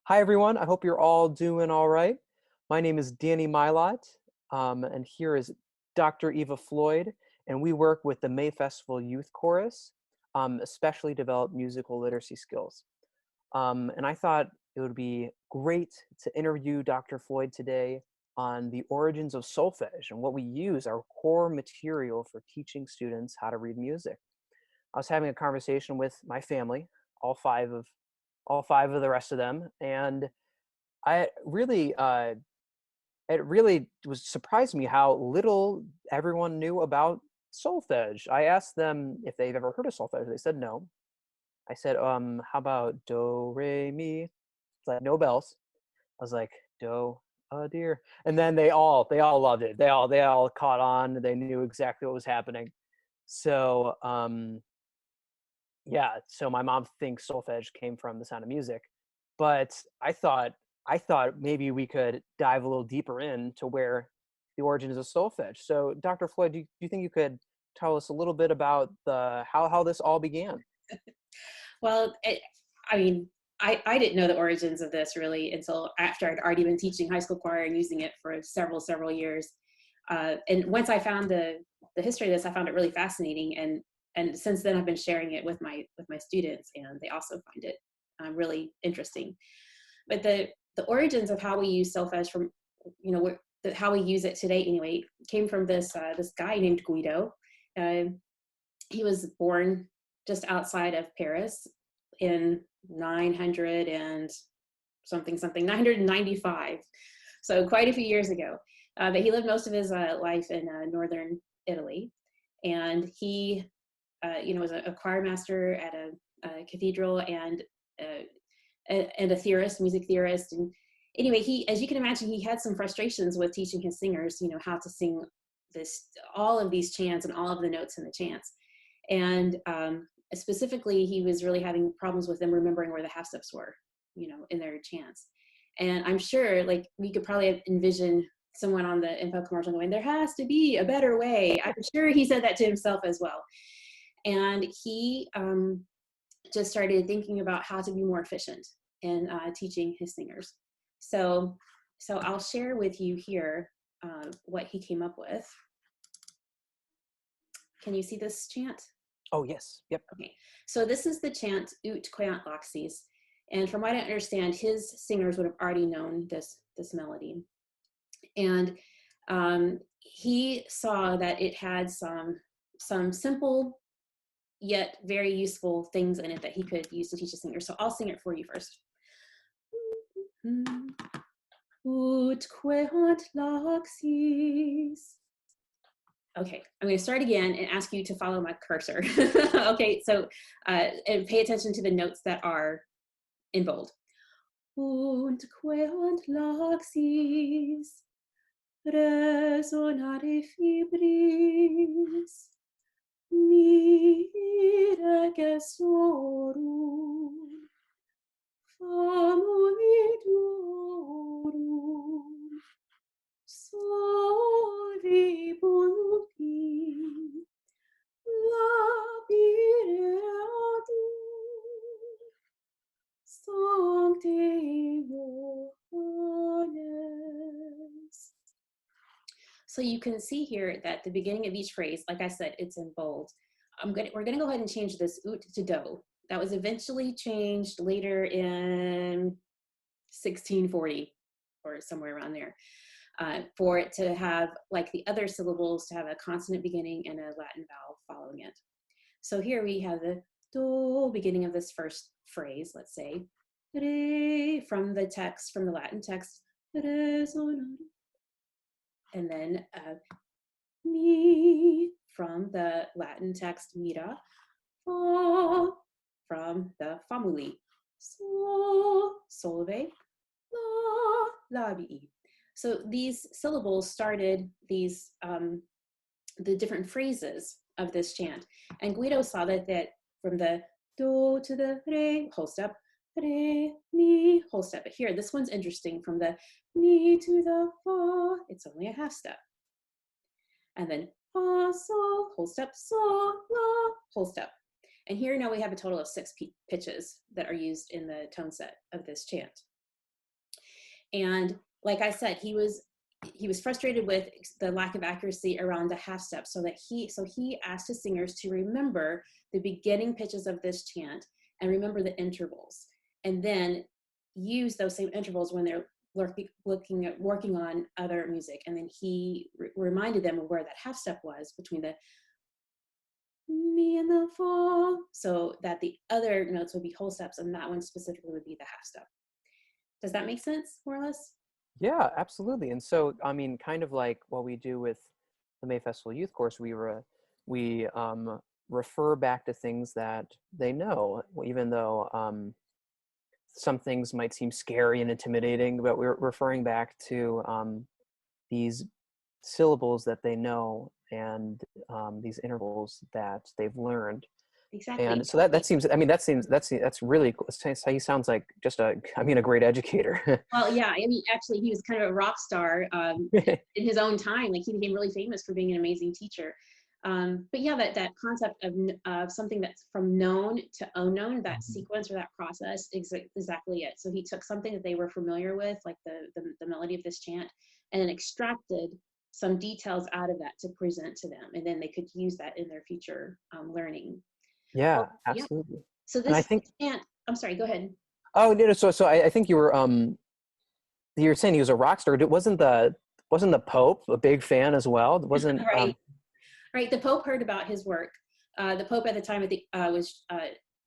Hi, everyone. I hope you're all doing all right. My name is Danny Mylott, and here is Dr. Eva Floyd, and we work with the May Festival Youth Chorus, especially develop musical literacy skills. And I thought it would be great to interview Dr. Floyd today on the origins of solfege and what we use, our core material for teaching students how to read music. I was having a conversation with my family, all five of all five of the rest of them, and I really, it really was surprised me how little everyone knew about solfege. I asked them if they've ever heard of solfege. They said no. I said, how about do, re, mi? It's like no bells. I was like, do, dear. And then they all loved it. They all caught on. They knew exactly what was happening. So, yeah, so my mom thinks solfege came from The Sound of Music, but I thought maybe we could dive a little deeper into where the origins of solfege. So, Dr. Floyd, do you think you could tell us a little bit about the how this all began? Well, I mean, I didn't know the origins of this really until after I'd already been teaching high school choir and using it for several years. And once I found the history of this, I found it really fascinating. And since then, I've been sharing it with my students, and they also find it really interesting. But the origins of how we use solfege from how we use it today anyway came from this guy named Guido. Uh, he was born just outside of Paris in 900 and something 995, so quite a few years ago. But he lived most of his life in northern Italy, and he was a choir master at a cathedral, and a theorist, music theorist. And anyway, he, as you can imagine, he had some frustrations with teaching his singers how to sing this, all of these chants and all of the notes in the chants. And specifically, he was really having problems with them remembering where the half steps were, in their chants. And I'm sure, like, we could probably envision someone on the info commercial going, "There has to be a better way." I'm sure he said that to himself as well. And he just started thinking about how to be more efficient in teaching his singers. So, so I'll share with you here what he came up with. Can you see this chant? Oh, yes. Yep. Okay, so this is the chant Ut queant laxis, and from what I understand, his singers would have already known this melody, and he saw that it had some simple yet very useful things in it that he could use to teach a singer. So I'll sing it for you first. Ut queant laxis. Okay, I'm going to start again and ask you to follow my cursor. Okay, so and pay attention to the notes that are in bold. Und queant laxis resonare fibris mire gessorum famulitorum solvi voluti labireatur sancte Johannes. So you can see here that at the beginning of each phrase, like I said, it's in bold. We're gonna go ahead and change this ut to do. That was eventually changed later in 1640 or somewhere around there, for it to have, like the other syllables, to have a consonant beginning and a Latin vowel following it. So here we have the do beginning of this first phrase, let's say, re, from the text, from the Latin text, and then mi from the Latin text mira, fa from the famuli, so solve, la labii. So these syllables started these the different phrases of this chant, and Guido saw that from the do to the re, whole step, re mi, whole step. But here, this one's interesting. From the mi to the fa, it's only a half step, and then fa sol, whole step, sol la, whole step. And here now we have a total of 6 pitches that are used in the tone set of this chant. And like I said, he was frustrated with the lack of accuracy around the half step, so he asked his singers to remember the beginning pitches of this chant and remember the intervals, and then use those same intervals when they're working on other music. And then he reminded them of where that half step was between the me and the fa, so that the other notes would be whole steps, and that one specifically would be the half step. Does that make sense, more or less? Yeah, absolutely. And so, I mean, kind of like what we do with the May Festival Youth Course, we refer back to things that they know, even though some things might seem scary and intimidating, but we're referring back to these syllables that they know, and these intervals that they've learned. Exactly. And so that seems, I mean, that's really cool. He sounds like just a great educator. Well, yeah, I mean, actually, he was kind of a rock star in his own time. Like, he became really famous for being an amazing teacher. But yeah, that concept of something that's from known to unknown, that sequence or that process, exactly it. So he took something that they were familiar with, like the melody of this chant, and then extracted some details out of that to present to them, and then they could use that in their future learning. Yeah, Well, yeah. absolutely. So And I this think, chant, I'm sorry, go ahead. oh, no, so I think you were saying he was a rock star. Wasn't the Pope a big fan as well? Wasn't Right. Right. The Pope heard about his work. The Pope at the time, I think, was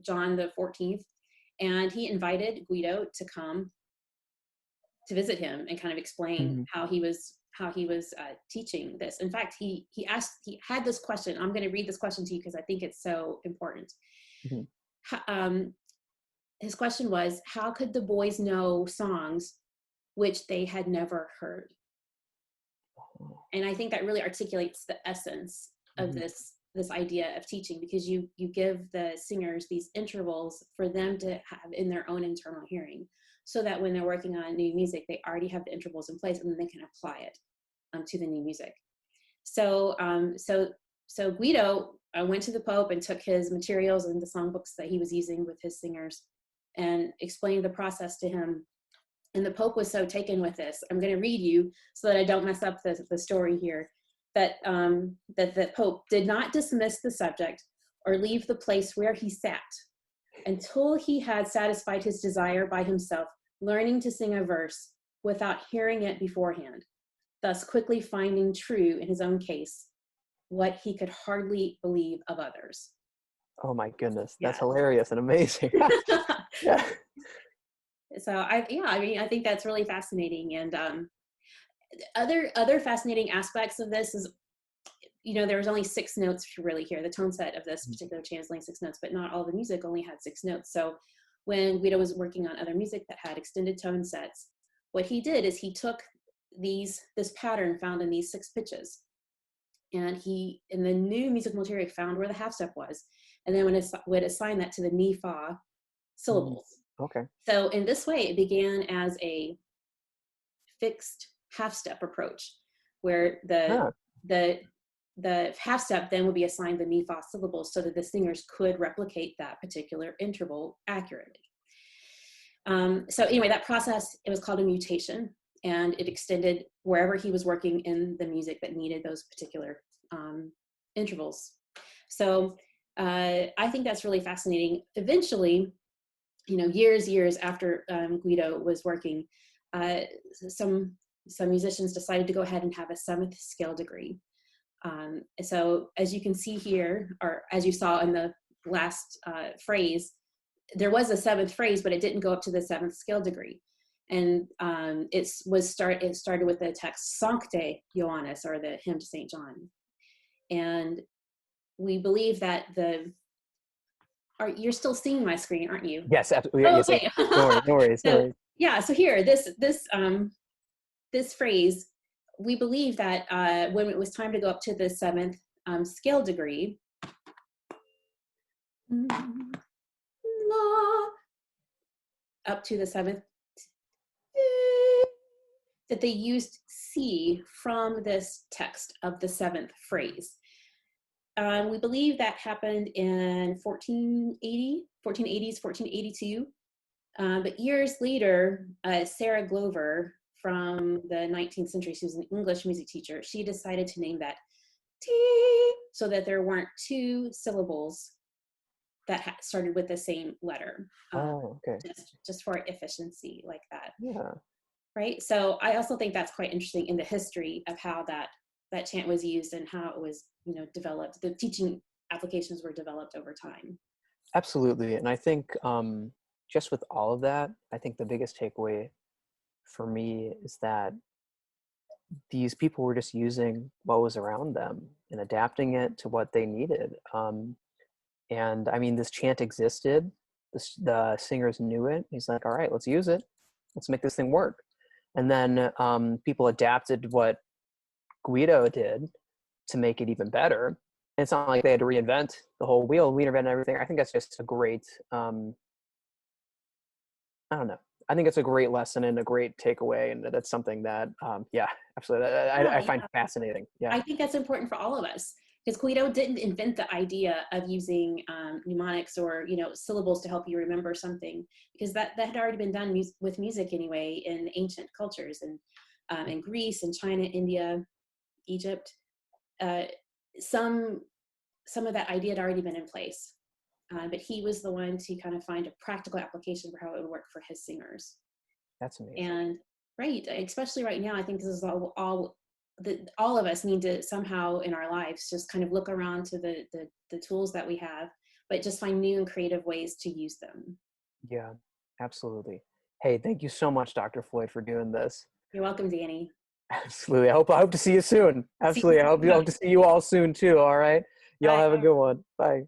John the 14th, and he invited Guido to come to visit him and kind of explain Mhm. how he was teaching this. In fact, he had this question. I'm going to read this question to you because I think it's so important. Mhm. Um, his question was, how could the boys know songs which they had never heard? And I think that really articulates the essence of Mhm. this idea of teaching, because you give the singers these intervals for them to have in their own internal hearing, so that when they're working on new music, they already have the intervals in place and then they can apply it to the new music. So so Guido went to the Pope and took his materials and the songbooks that he was using with his singers and explained the process to him. And the Pope was so taken with this. I'm going to read you so that I don't mess up the story here. That the Pope did not dismiss the subject or leave the place where he sat until he had satisfied his desire by himself, learning to sing a verse without hearing it beforehand, thus quickly finding true in his own case what he could hardly believe of others. Oh my goodness, that's Yes. hilarious and amazing. Yeah. So I mean, I think that's really fascinating. And other fascinating aspects of this is, there was only 6 notes really here. The tone set of this particular chant is only 6 notes, but not all the music only had 6 notes. So when Guido was working on other music that had extended tone sets, what he did is he took this pattern found in these 6 pitches, and he, in the new musical material, found where the half step was, and then would assign that to the mi fa Mm. syllables. Okay. So in this way, it began as a fixed half step approach, where Huh. the half step then would be assigned the mi fa syllables so that the singers could replicate that particular interval accurately. So anyway, that process, it was called a mutation, and it extended wherever he was working in the music that needed those particular intervals. So I think that's really fascinating. Eventually, years after Guido was working, some musicians decided to go ahead and have a 7th scale degree. So as you can see here, or as you saw in the last phrase, there was a 7th phrase, but it didn't go up to the 7th scale degree. And it started with the text Sancte Ioannis, or the hymn to St. John. And we believe that you're still seeing my screen, aren't you? Yes, absolutely. Oh, Yes. okay. No worries. No worries. No So worries. yeah, so here, this phrase, we believe that when it was time to go up to the 7th scale degree, up to the 7th, that they used C from this text of the 7th phrase. We believe that happened in 1480s, 1482. But years later, Sarah Glover from the 19th century, she was an English music teacher, she decided to name that T so that there weren't two syllables that started with the same letter, Oh, okay. just for efficiency like that. Yeah. Right. So I also think that's quite interesting in the history of how that chant was used and how it was, developed. The teaching applications were developed over time. Absolutely. And I think just with all of that, I think the biggest takeaway for me is that these people were just using what was around them and adapting it to what they needed. And I mean, this chant existed. The singers knew it. He's like, all right, let's use it. Let's make this thing work. And then people adapted what Guido did to make it even better. And it's not like they had to reinvent the whole wheel, reinvent everything. I think that's just a great, I don't know. I think it's a great lesson and a great takeaway. And that's something that, yeah, absolutely. I Yeah, find fascinating. Yeah. I think that's important for all of us because Guido didn't invent the idea of using mnemonics or syllables to help you remember something, because that had already been done with music anyway in ancient cultures, and in Greece and China, India, Egypt. Uh, some of that idea had already been in place, but he was the one to kind of find a practical application for how it would work for his singers. That's amazing. And right, especially right now, I think this is all that all of us need to somehow in our lives just kind of look around to the tools that we have, but just find new and creative ways to use them. Yeah, absolutely. Hey, thank you so much, Dr. Floyd, for doing this. You're welcome, Danny. Absolutely. I hope to see you soon. See you Absolutely. I hope soon. to see you all soon too. All right. Y'all Bye. have a good one. Bye.